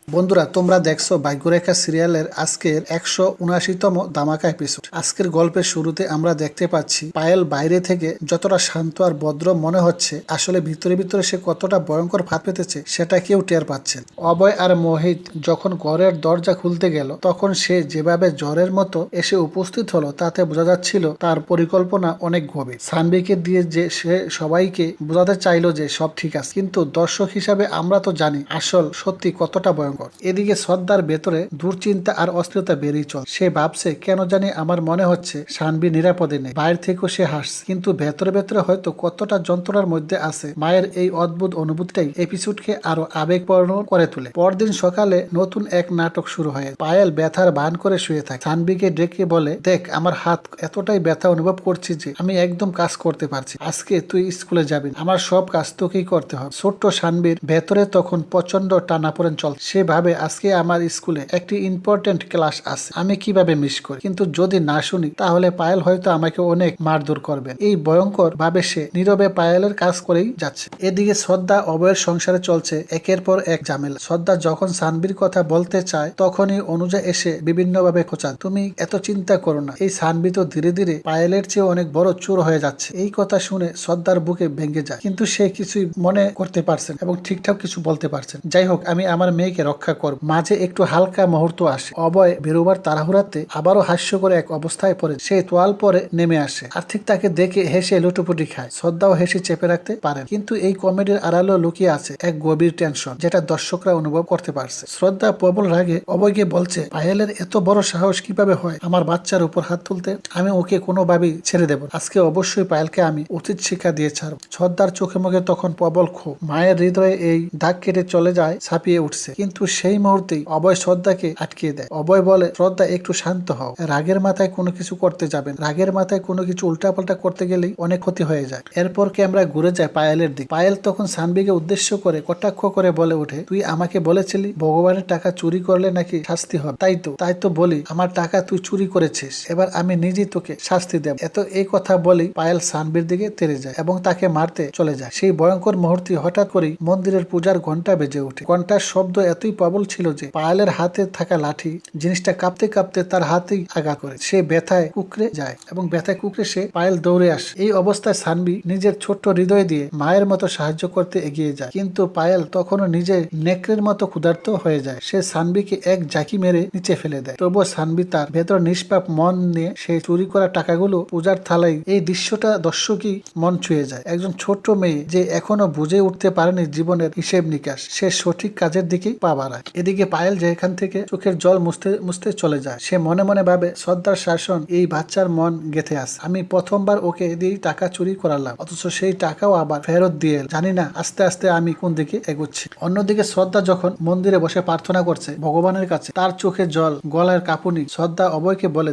বন্ধুরা, তোমরা দেখছো ভাগ্যরেখা সিরিয়ালের আজকের 179তম ধামাকা এপিসোড। আজকের গল্পের শুরুতে আমরা দেখতে পাচ্ছি পায়েল বাইরে থেকে যতটা শান্ত আর ভদ্র মনে হচ্ছে, আসলে ভিতরে ভিতরে সে কতটা ভয়ঙ্কর ফাঁদ পেতেছে সেটা কেউ টের পাচ্ছে। অভয় আর মোহিত যখন ঘরের দরজা খুলতে গেল, তখন সে যেভাবে জ্বরের মতো এসে উপস্থিত হলো তাতে বোঝা যাচ্ছিল তার পরিকল্পনা অনেক গভীর। সানবিকে দিয়ে যে সে সবাইকে বোঝাতে চাইলো যে সব ঠিক আছে, কিন্তু দর্শক হিসাবে আমরা তো জানি আসল সত্যি কতটা ভয়ঙ্কর। এদিকে শ্রদ্ধার ভেতরে দুশ্চিন্তা আর অস্থিরতা বেড়েই চল। সে ভাবছে, কেন জানি আমার মনে হচ্ছে সানবি নিরাপদে নেই। বাইরে থেকেও সে হাসছে, কিন্তু ভেতরে ভেতরে হয়তো কতটা যন্ত্রণার মধ্যে আছে। মায়ের এই অদ্ভুত অনুভূতিটাই এপিসোডকে আরো আবেগপূর্ণ করে তোলে। পরদিন সকালে নতুন এক নাটক শুরু হয়। পায়েল ব্যথার ভান করে শুয়ে থাকে। সানবিকে ডেকে বলে, দেখ আমার হাত এতটাই ব্যথা অনুভব করছি যে আমি একদম কাজ করতে পারছি। আজকে তুই স্কুলে যাবি, আমার সব কাজ তোকেই করতে হবে। ছোট্ট সানবির ভেতরে তখন প্রচন্ড টানাপোড়েন চল। সে ভাবে, আজকে আমার স্কুলে একটি ইম্পর্টেন্ট ক্লাস আছে, আমি কিভাবে মিস করি। কিন্তু যদি না শুনি তাহলে পায়েল হয়তো আমাকে অনেক মারধর করবে। এই ভয়ঙ্কর ভাবে সে নীরবে পায়েলের কাজ করেই যাচ্ছে। এদিকে শ্রদ্ধা অভয়ের সংসারে চলছে একের পর এক ঝামেলা। শ্রদ্ধা যখন সানবির কথা বলতে চায় তখনই অনুজা এসে বিভিন্ন ভাবে খোঁচান, তুমি এত চিন্তা করো না, এই সানবি তো ধীরে ধীরে পায়েলের চেয়ে অনেক বড় চোর হয়ে যাচ্ছে। এই কথা শুনে শ্রদ্ধার বুকে ভেঙে যায়, কিন্তু সে কিছুই মনে করতে পারছেন এবং ঠিকঠাক কিছু বলতে পারছেন। যাই হোক, আমি আমার মেয়েকে রক্ষা করব। মাঝে একটু হালকা মুহূর্ত আসে। অভয় বেরোবার তাড়াহুড়াতে আবারও হাস্য করে এক অবস্থায় পড়ে। সে তোয়াল পরে নেমে আসে আর ঠিক তাকে দেখে হেসে লুটোপুটি খায়। শ্রদ্ধাও হেসে চেপে রাখতে পারেন, কিন্তু এই কমেডির আড়ালেও লুকিয়ে আছে এক গভীর টেনশন, যেটা দর্শকরা অনুভব করতে পারছে। শ্রদ্ধা প্রবল রাগে অভয়কে বলছে, পায়েলের এত বড় সাহস কিভাবে হয় আমার বাচ্চার উপর হাত তুলতে? আমি ওকে কোনোভাবেই ছেড়ে দেব। আজকে অবশ্যই পায়েলকে আমি উচিত শিক্ষা দিয়ে ছাড়ব। শ্রদ্ধার চোখে মুখে তখন প্রবল ক্ষোভ। মায়ের হৃদয়ে এই দাগ কেটে চলে যায়, ছাপিয়ে উঠছে। কিন্তু সেই মুহূর্তেই অভয় শ্রদ্ধাকে আটকিয়ে দেয়। অভয় বলে, শ্রদ্ধা একটু শান্ত হও, রাগের মাথায় কোনো কিছু করতে যাবেন। রাগের মাথায় কোনো কিছু উল্টাপাল্টা করতে গেলেই অনেক ক্ষতি হয়ে যায়। এরপর ক্যামেরা ঘুরে যায় পায়েলের দিকে। পায়েল তখন সানবিকে উদ্দেশ্য করে কটাক্ষ করে বলে ওঠে, তুই আমাকে বলেছিলি ভগবানের টাকা চুরি করলে নাকি শাস্তি হবে, তাই তো বলি আমার টাকা তুই চুরি করেছিস, এবার আমি নিজেই তোকে শাস্তি দেব। এই কথা বলেই পায়েল সানবির দিকে তেড়ে যায় এবং তাকে মারতে চলে যায়। সেই ভয়ঙ্কর মুহূর্তে হঠাৎ করেই মন্দিরের পূজার ঘন্টা বেজে ওঠে। ঘন্টার শব্দ এতই প্রবল ছিল যে পায়েলের হাতে থাকা লাঠি জিনিসটা কাঁপতে কাঁপতে তার হাতেই আঘাত করে। সে ব্যথায় কুকড়ে যায় এবং ব্যথায় কুকড়ে সে পায়েল দৌড়ে আসে। এই অবস্থায় সানবি নিজের ছোট্ট হৃদয় দিয়ে মায়ের মতো সাহায্য করতে এগিয়ে যায়, কিন্তু পায়েল তখনও নিজের নেকড়ের মতো ক্ষুধার্ত হয়ে যায়। সে সানবিকে এক জাকি মেরে নিচে ফেলে দেয়। তবুও সানবি তার ভেতর নিষ্পাপ মন নিয়ে সেই চুরি করা টাকাগুলো পূজার থালায়। এই দৃশ্যটা দর্শকই মন ছুঁয়ে যায়। একজন ছোট্ট মেয়ে যে এখনো বুঝে উঠতে পারেনি জীবনের হিসেব নিকাশ, সে সঠিক কাজের দিকেই পা বাড়ায়। এদিকে পায়েল যেখান থেকে চোখের জল মুছতে মুছতে চলে যায়। সে মনে মনে ভাবে, শ্রদ্ধার শাসন এই বাচ্চার মন গেঁথে আছে। আমি প্রথমবার ওকে দিয়ে টাকা চুরি করালাম, অথচ সেই টাকাও আবার ফেরত দিয়ে জানি না আস্তে আস্তে আমি কোন দিকে এগোচ্ছি। অন্যদিকে শ্রদ্ধা যখন মন্দিরে বসে প্রার্থনা করছে ভগবানের কাছে, তার চোখে জল, গলার কাঁপুনি। শ্রদ্ধা অভয়কে বলে,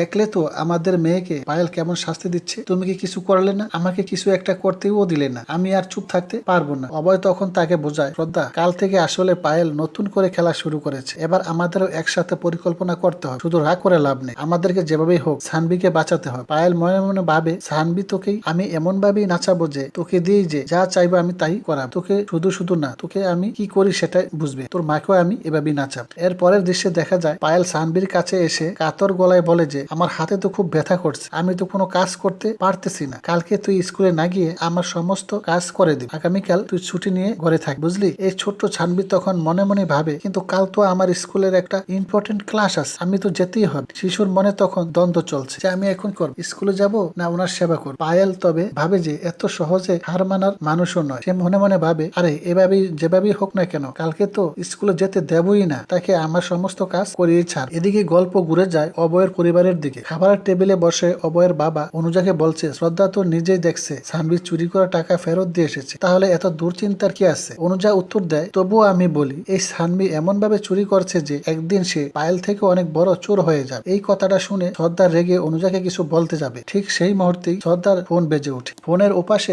দেখলে তো আমাদের মেয়েকে পায়েল কেমন শাস্তি দিচ্ছে। তুমি কি কিছু করলে না? আমাকে কিছু একটা করতেও দিলে না। আমি আর চুপ থাকতে পারবো না। অভয় তখন তাকে বোঝায়, শ্রদ্ধা, কাল থেকে আসলে পায়েল নতুন করে খেলা শুরু করেছে। এবার আমাদেরও একসাথে পরিকল্পনা করতে হবে। শুধু রাগ করে লাভ নেই, আমাদেরকে যেভাবেই হোক সানবিকে বাঁচাতে হবে। পায়েল মনে মনে ভাবে, সানবি তোকেই আমি এমন ভাবেই নাচাবো যে তোকে দিয়েই যে যা চাইবো আমি তাই করাবো। তোকে শুধু না, তোকে আমি কি করি সেটাই বুঝবে। তোর মাকেও আমি এভাবেই নাচাবো। এর পরের দৃশ্যে দেখা যায় পায়েল সানবির কাছে এসে কাতর গলায় বলে যে, আমার হাতে তো খুব ব্যথা করছে, আমি তো কোনো কাজ করতে পারতেছি না। কালকে তুই স্কুলে না গিয়ে আমার সমস্ত কাজ করে দিবি। আগামীকাল তুই ছুটি নিয়ে ঘরে থাক, বুঝলি? এই ছোট্ট সানবি তখন মনে মনে ভাবে, কিন্তু কাল তো আমার স্কুলের একটা ইম্পর্টেন্ট ক্লাস আছে, আমি তো যেতেই হবে। শিশুর মনে তখন দ্বন্দ্ব চলছে যে আমি এখন করব, স্কুলে যাব না ওনার সেবা করব। পায়েল তবে ভাবে যে এত সহজে হার মানার মানুষও নয়। সে মনে মনে ভাবে, আরে এভাবেই যেভাবেই হোক না কেন কালকে তো স্কুলে যেতে দেবই না, তাকে আমার সমস্ত কাজ করিয়ে ছাড়। এদিকে গল্প ঘুরে যায় অভয়ের পরিবারের দিকে। খাবারের টেবিলে বসে অভয়ের বাবা অনুজাকে বলছে, শ্রদ্ধা তো নিজেই দেখছে সানবি চুরি করা টাকা ফেরত দিয়ে এসেছে, তাহলে এত দুশ্চিন্তার কি আছে? অনুজা উত্তর দেয়, তবুও আমি বলি, এই সানবি এমন ভাবে চুরি করছে যে একদিন সে পায়েল থেকে অনেক বড় চোর হয়ে যাবে। এই কথাটা শুনে শ্রদ্ধা রেগে অনুজাকে কিছু বলতে যাবে, ঠিক সেই মুহূর্তেই শ্রদ্ধার ফোন বেজে ওঠে। ফোনের ওপাশে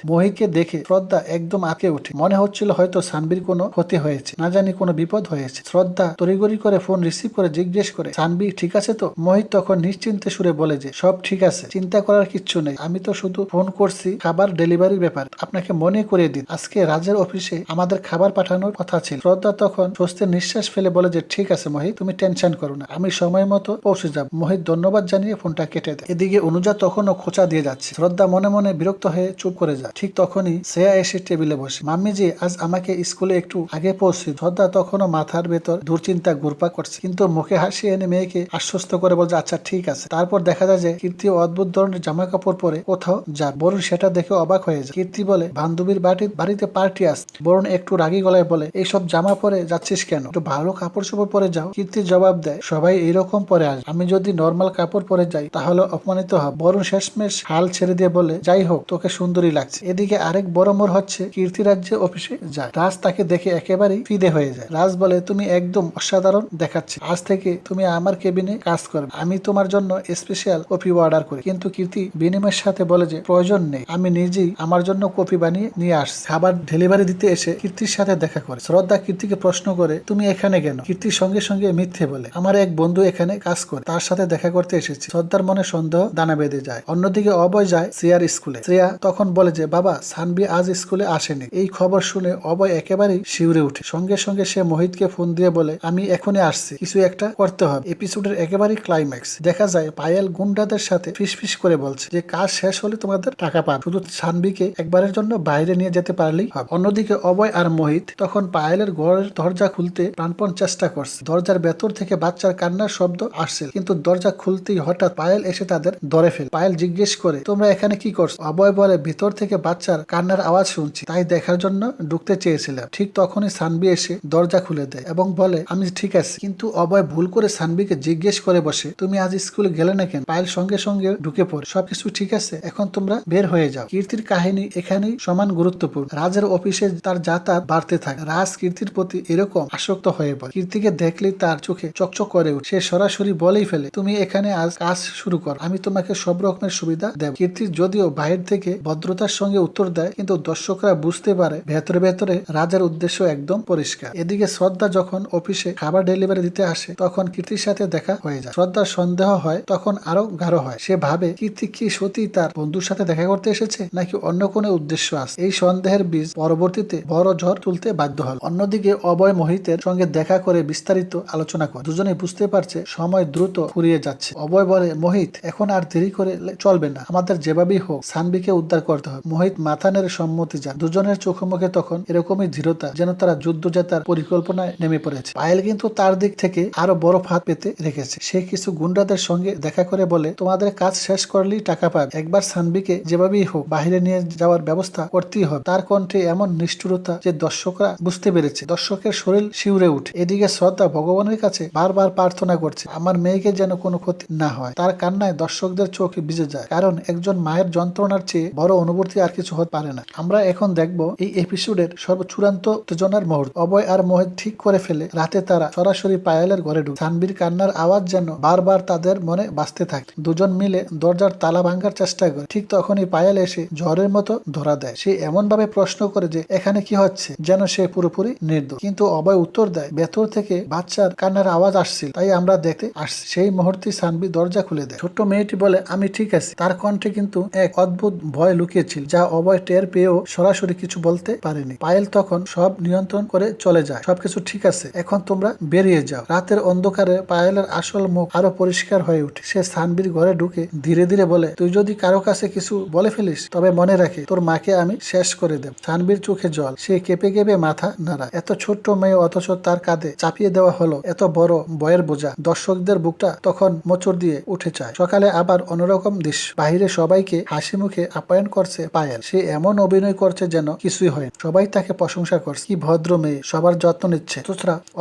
মোহিতকে দেখে শ্রদ্ধা একদম আঁকে ওঠে। মনে হচ্ছিল হয়তো সানবির কোনো ক্ষতি হয়েছে, না জানি কোনো বিপদ হয়েছে। শ্রদ্ধা তড়িঘড়ি করে ফোন রিসিভ করে জিজ্ঞেস করে, সানবি ঠিক আছে তো? মোহিত তখন নিশ্চিন্তে সুরে বলে যে, সব ঠিক আছে, চিন্তা করার কিচ্ছু নেই। আমি তো শুধু ফোন করছি খাবার ডেলিভারির ব্যাপার। আপনাকে মনে করিয়ে দিন, আজকে রাজের অফিসে আমাদের খাবার পাঠানোর কথা ছিল। শ্রদ্ধা তখন স্বস্তির নিঃশ্বাস ফেলে বলে যে ঠিক আছে মোহিত, তুমি টেনশন করো না, আমি সময় মতো পৌঁছে যাব। মোহিত ধন্যবাদ জানিয়ে ফোনটা কেটে দেয়। এদিকে অনুজা তখনও খোঁচা দিয়ে যাচ্ছে। শ্রদ্ধা মনে মনে বিরক্ত হয়ে চুপ করে যায়। ঠিক তখনই শ্রেয়া এসে টেবিলে বসে। মাম্মি জি, আজ আমাকে স্কুলে একটু আগে পৌঁছে। শ্রদ্ধা তখনও মাথার ভেতর দুশ্চিন্তা ঘুরপাক করছে, কিন্তু মুখে হাসি এনে মেয়েকে আশ্বস্ত করে বলছে আচ্ছা ঠিক আছে। তারপর দেখা যায় যে কীর্তি অদ্ভুত ধরনের জামা কাপড় পরে কোথাও যায়। বরুণ সেটা দেখে অবাক হয়ে যায়। কীর্তি বলে বান্ধবীর বাড়িতে পার্টি আছে। বরুণ একটু রাগী গলায় বলে এইসব জামা পরে যাচ্ছিস কেন, একটু ভালো কাপড় চোপড় পরে যাও। কীর্তি জবাব দেয় সবাই এইরকম পরে আসে, আমি যদি নর্মাল কাপড় পরে যাই তাহলে অপমানিত হব। বরুণ শেষমেশ হাল ছেড়ে দিয়ে বলে যাই হোক, তোকে সুন্দরী লাগছে। এদিকে আরেক বড় মোড় হচ্ছে কীর্তি রাজ্যে অফিসে যায়। রাজ তাকে দেখে একেবারেই ফিদে হয়ে যায়। রাজ বলে তুমি একদম অসাধারণ দেখাচ্ছে, আজ থেকে তুমি আমার কেবিনে কাজ করবে, আমি তোমার জন্য স্পেশাল কফি অর্ডার করি। কিন্তু কীর্তি বিনিময়ের সাথে বলে যে প্রয়োজন নেই, আমি নিজেই আমার জন্য কফি বানিয়ে নিয়ে আসছি। খাবার ডেলিভারি দিতে এসে কীর্তির সাথে দেখা করে। শ্রদ্ধা কীর্তিকে প্রশ্ন করে তুমি এখানে কেন? কীর্তির সঙ্গে সঙ্গে মিথ্যে বলে আমার এক বন্ধু এখানে কাজ করে, তার সাথে দেখা করতে এসেছি। শ্রদ্ধার মনে সন্দেহ দানা বেঁধে যায়। অন্যদিকে অভয় যায় শ্রেয়ার স্কুলে। শ্রেয়া তখন বলে যে বাবা, সানভি আজ স্কুলে আসেনি। এই খবর শুনে অভয় একেবারেই শিউরে উঠে। সঙ্গে সঙ্গে সে মোহিতকে ফোন দিয়ে বলে আমি এখনই আসছি, কিছু একটা করতে হবে। এপিসোডের একেবারেই ক্লাইম্যাক্স দেখা যায় পায়েল গুন্ডাদের সাথে ফিসফিস করে বলছে যে কাজ শেষ হলে তোমাদের টাকা পাবে, শুধু সানভিকে একবারের জন্য বাইরে নিয়ে যেতে পারলেই হবে। অন্যদিকে অভয় আর মোহিত তখন পায়েলের ঘরের দরজা খুলতে প্রাণপণ চেষ্টা করছে। দরজার ভেতর থেকে বাচ্চার কান্নার শব্দ আসছে, কিন্তু দরজা খুলতেই হঠাৎ পায়েল এসে তাদের ধরে ফেলে। পায়েল জিজ্ঞেস করে তোমরা এখানে কি করছো? অভয় বলে ভিতর থেকে বাচ্চার কান্নার আওয়াজ শুনছি, তাই দেখার জন্য ঢুকতে চেয়েছিলাম। ঠিক তখনই সানভি এসে দরজা খুলে দেয় এবং বলে আমি ঠিক আছি। কিন্তু অভয় ভুল করে সানভিকে জিজ্ঞেস করে বসে তুমি আজ স্কুলে গেলে না কেন? পায়েল সঙ্গে সঙ্গে ঢুকে পড়ে সবকিছু ঠিক আছে, এখন তোমরা বের হয়ে যাও। কীর্তির কাহিনী এখানেই সমান গুরুত্বপূর্ণ। রাজের অফিসে তার যাতায়াত বাড়তে থাকে। রাজ কীর্তির প্রতি এরকম আসক্ত হয়ে পড়ে। কীর্তিকে দেখলেই তার চোখে চকচক করে উঠে। সে সরাসরি বলেই ফেলে তুমি এখানে আজ কাজ শুরু কর, আমি তোমাকে সব রকমের সুবিধা দেব। কীর্তি যদিও বাহির থেকে ভদ্রতার সঙ্গে উত্তর দেয়, কিন্তু দর্শকরা বুঝতে পারে ভেতরে ভেতরে রাজের উদ্দেশ্য একদম পরিষ্কার। এদিকে শ্রদ্ধা যখন অফিসে খাবার ডেলিভারি দিতে আসে তখন কীর্তির সাথে দেখা হয়ে যায়। শ্রদ্ধার সন্দেহ হয় তখন আরো গাঢ় হয়। সে ভাবে কীর্তি কি সত্যি তার বন্ধুর সাথে দেখা করতে এসেছে নাকি অন্য কোনো উদ্দেশ্য আছে। এই সন্দেহের বীজ পরবর্তীতে বড় ঝড় তুলতে বাধ্য হল। অন্যদিকে অভয় মোহিতের সঙ্গে দেখা করে বিস্তারিত আলোচনা করে। দুজনে বুঝতে পারছে সময় দ্রুত ফুরিয়ে যাচ্ছে। অভয় বলে মোহিত এখন আর দেরি করে চলবে না, আমাদের যেভাবেই হোক সানভিকে উদ্ধার করতে হবে। মোহিত মাথা নেড়ে সম্মতি যান। দুজনের চোখে মুখে তখন এরকমই দৃঢ়তা, যেন তারা যুদ্ধ জেতার পরিকল্পনায় নেমে পড়েছে। পায়েল কিন্তু তার দিক থেকে আরো বড় ফাঁদ পেতে রেখেছে। সে কিছু গুন্ডাদের সঙ্গে দেখা করে বলে তোমাদের কাজ শেষ করলেই টাকা পাবে, একবার সানভিকে যেভাবেই হোক বাহিরে নিয়ে যাওয়ার ব্যবস্থা করতেই হবে। তার কণ্ঠে এমন নিষ্ঠুরতা যে দর্শকরা বুঝতে পেরেছে। দর্শকের শরীর শিউরে উঠে। এদিকে শ্রদ্ধা ভগবানের কাছে বারবার প্রার্থনা করছে আমার মেয়েকে যেন কোনো ক্ষতি না হয়। তার কান্নায় দর্শকদের চোখে ভিজে যায়, কারণ একজন মায়ের যন্ত্রণার চেয়ে বড় অনুভূতি আর কিছু হতে পারে না। আমরা এখন দেখব এই এপিসোডের সর্বচূড়ান্ত উত্তেজনার মুহূর্ত। অভয় আর মোহিত ঠিক করে ফেলে রাতে তারা সরাসরি পায়েলের ঘরে ঢুকে। সানভির কান্নার আওয়াজ যেন বারবার তাদের মনে বাজতে থাকে। দুজন মিলে দরজার তালা ভাঙার চেষ্টা করে। ঠিক তখনই পায়েল এসে ঝড়ের মতো ধরা দেয়। সে এমন ভাবে প্রশ্ন করে যে এখানে কি হচ্ছে, যেন সে পুরোপুরি নির্দোষ। কিন্তু অভয় উত্তর দেয় ভেতর থেকে বাচ্চার কান্নার আওয়াজ আসছিল, তাই আমরা দেখতে আসছি। সেই মুহূর্তে সানভি দরজা খুলে দেয়। ছোট্ট মেয়েটি বলে আমি ঠিক আছি। তার কণ্ঠে কিন্তু এক অদ্ভুত ভয় লুকিয়েছিল, যা অভয় টের পেয়েও সরাসরি কিছু বলতে পারেনি। পায়েল তখন সব নিয়ন্ত্রণ করে চলে যায়। সবকিছু ঠিক আছে, এখন তোমরা বেরিয়ে যাও। রাতের অন্ধকারে পায়েলের আসল মুখ আরো পরিষ্কার হয়ে উঠে। সে সানভির ঘরে ঢুকে ধীরে ধীরে বলে তুই যদি কারো কাছে কিছু বলে ফেলিস তবে মনে রাখে তোর মাকে আমি শেষ করে দেব। সানভির চোখে জল, সে কেঁপে কেঁপে মাথা নাড়ায়। এত ছোট্ট মেয়ে অথচ তার কাঁধে চাপিয়ে দেওয়া হলো এত বড় বয়ের বোঝা। দর্শকদের বুকটা তখন মোচড় দিয়ে উঠে যায়। সকালে আবার অন্যরকম দৃশ্য। বাহিরে সবাইকে হাসি মুখে আপ্যায়ন করছে পায়েল। সে এমন অভিনয় করছে যেন কিছুই হয়। সবাই তাকে প্রশংসা করছে, কি ভদ্র মেয়ে, সবার যত্ন নিচ্ছে।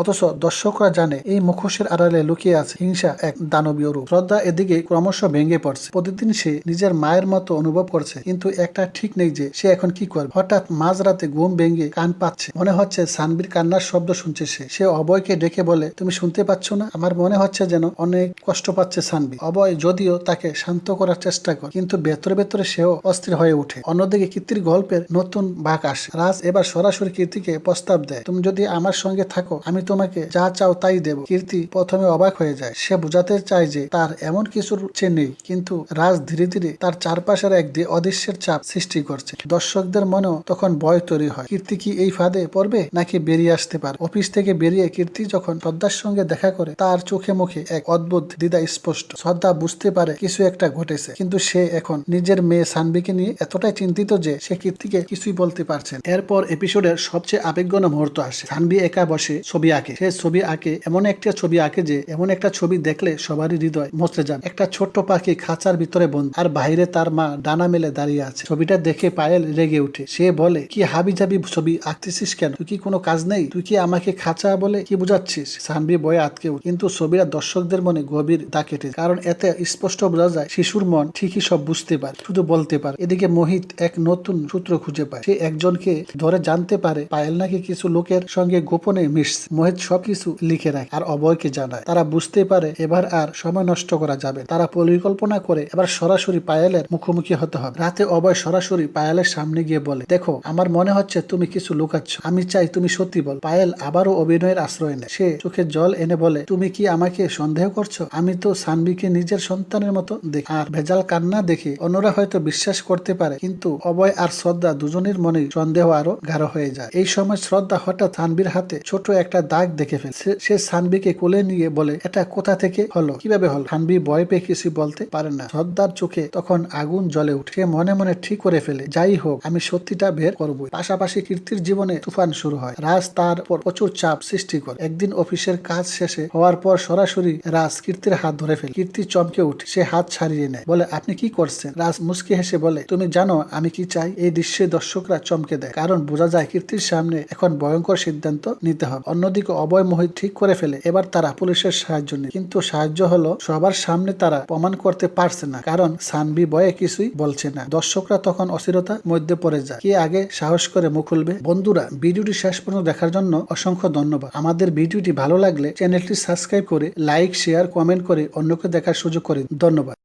অথচ দর্শকরা জানে এই মুখোশের আড়ালে লুকিয়ে আছে হিংসা এক দানবীয় রূপ। শ্রদ্ধা এদিকে ক্রমশ ভেঙে পড়ছে। প্রতিদিন সে নিজের মায়ের মতো অনুভব করছে, কিন্তু একটা ঠিক নেই যে সে এখন কি করবে। হঠাৎ মাঝরাতে ঘুম ভেঙে কান পাচ্ছে। মনে হচ্ছে সানভির কান্নার শব্দ শুনছে। সে অভয়কে ডেকে বলে তুমি শুনতে পাচ্ছ না? আমার মনে হচ্ছে যেন অনেক কষ্ট পাচ্ছে সানভি। অভয় যদিও তাকে শান্ত করার চেষ্টা করে, কিন্তু ভেতরে ভেতরে সেও অস্থির হয়ে ওঠে। অন্যদিকে কীর্তির গল্পের নতুন ভাগ আসে। রাজ এবার সরাসরি কীর্তিকে প্রস্তাব দেয় তুমি যদি আমার সঙ্গে থাকো আমি তোমাকে যা চাও তাই দেব। কীর্তি প্রথমে অবাক হয়ে যায়। সে বোঝাতে চায় যে তার এমন কিছুর চেয়ে নেই, কিন্তু রাজ ধীরে ধীরে তার চারপাশের এক অদৃশ্যের চাপ সৃষ্টি করছে। দর্শকদের মনেও তখন ভয় তৈরি হয়। কীর্তি কি এই ফাঁদে পড়বে নাকি বেরিয়ে আসতে পারে। অফিস থেকে বেরিয়ে কীর্তি যখন শ্রদ্ধার সঙ্গে দেখা করে তার চোখে মুখে এক অদ্ভুত দ্বিধা স্পষ্ট। শ্রদ্ধা বুঝতে পারে কিছু একটা ঘটেছে, কিন্তু সে এখন নিজের মেয়ে সানভিকে নিয়ে এতটাই চিন্তিত যে সে কীর্তিকে কিছুই বলতে পারছে না। এরপর এপিসোডের সবচেয়ে আবেগঘন মুহূর্ত আসে। সানভি একা বসে ছবি আঁকে। সে ছবি আঁকে এমন একটা ছবি আঁকে যে এমন একটা ছবি দেখলে সবারই হৃদয় মুচড়ে যাবে। একটা ছোট্ট পাখি খাঁচার ভিতরে বন্ধ, আর বাইরে তার মা ডানা মেলে দাঁড়িয়ে আছে। ছবিটা দেখে পায়েল রেগে উঠে। সে বলে, কি হাবিজাবি ছবি আঁকতেছিস কেন? তুই কি কোনো কাজ নেই? তুই কি আমাকে খাঁচা বলে কি বুঝাচ্ছিস? সানভি বয়ে আটকে উঠে, কিন্তু ছবিটা দর্শকদের মনে গভীর দাগ কেটে, কারণ এতে স্পষ্ট বোঝা যায় শিশুর মন ঠিকই সব বুঝতে পারে, শুধু বলতে পারে। এদিকে মোহিত এক নতুন সূত্র খুঁজে পায়। সে একজনকে ধরে জানতে পারে পায়েল নাকি কিছু লোকের সঙ্গে গোপনে মিশছে। মোহিত সবকিছু লিখে রাখে আর অভয়কে জানায়। তারা বুঝতে পারে এবার আর সময় নষ্ট করা যাবে। তারা পরিকল্পনা করে এবার সরাসরি পায়েলের মুখোমুখি হতে হবে। রাতে অভয় সরাসরি পায়েলের সামনে গিয়ে বলে, দেখো আমার মনে হচ্ছে তুমি কিছু লুকাচ্ছ, আমি চাই তুমি সত্যি বল। পায়েল আবারও অভিনয়ের আশ্রয় নেয়। সে চোখে জল এনে বলে, তুমি কি আমাকে সন্দেহ করছো? আমি তো সানভিকে নিজের সন্তানের মতো দেখি। আর ভেজাল কান্না দেখে অন্যরা হয়তো বিশ্বাস করতে পারে, কিন্তু অভয় আর শ্রদ্ধা দুজনের মনে সন্দেহ আরো গাঢ় হয়ে যায়। এই সময় শ্রদ্ধা হঠাৎ সানভির হাতে ছোট একটা দাগ দেখে ফেলে। সে সানভিকে কোলে নিয়ে বলে, এটা কোথা থেকে হলো, কিভাবে হলো? সানভি ভয় পেয়ে কিছু বলতে পারে না। শ্রদ্ধার চোখে তখন আগুন জ্বলে উঠে। সে মনে মনে ঠিক করে ফেলে, যাই হোক আমি সত্যিটা বের করবই। পাশাপাশি কীর্তির জীবনে তুফান শুরু হয়। রাজ তার পর প্রচুর চাপ সৃষ্টি করে। একদিন অফিসের কাজ শেষে হওয়ার পর সরাসরি রাজ কীর্তির হাত ধরে ফেলে। কীর্তি চমকে উঠে। সে হাত ছাড়িয়ে নেয়, বলে, আপনি কি করছেন? রাজ মুচকি হেসে বলে, তুমি জানো আমি কি চাই? এই দৃশ্যে দর্শকরা চমকে দেয়, কারণ বোঝা যায় কীর্তির সামনে এখন ভয়ঙ্কর সিদ্ধান্ত নিতে হবে। অন্যদিকে অভয় মোহিত ঠিক করে ফেলে এবার তারা পুলিশের সাহায্য নেয়, কিন্তু সাহায্য হলো সবার সামনে তারা প্রমাণ করতে পারছে না, কারণ সানভি ভয়ে কিছুই বলছে না। দর্শকরা তখন অস্থিরতার মধ্যে পড়ে যায়, কে আগে সাহস করে মুখ খুলবে। বন্ধুরা, ভিডিওটি শেষ পর্যন্ত দেখার জন্য অসংখ্য ধন্যবাদ। আমাদের ভিডিওটি ভালো লাগলে চ্যানেলটি সাবস্ক্রাইব করে লাইক শেয়ার কমেন্ট করে অন্যকে দেখার সুযোগ করে। ধন্যবাদ।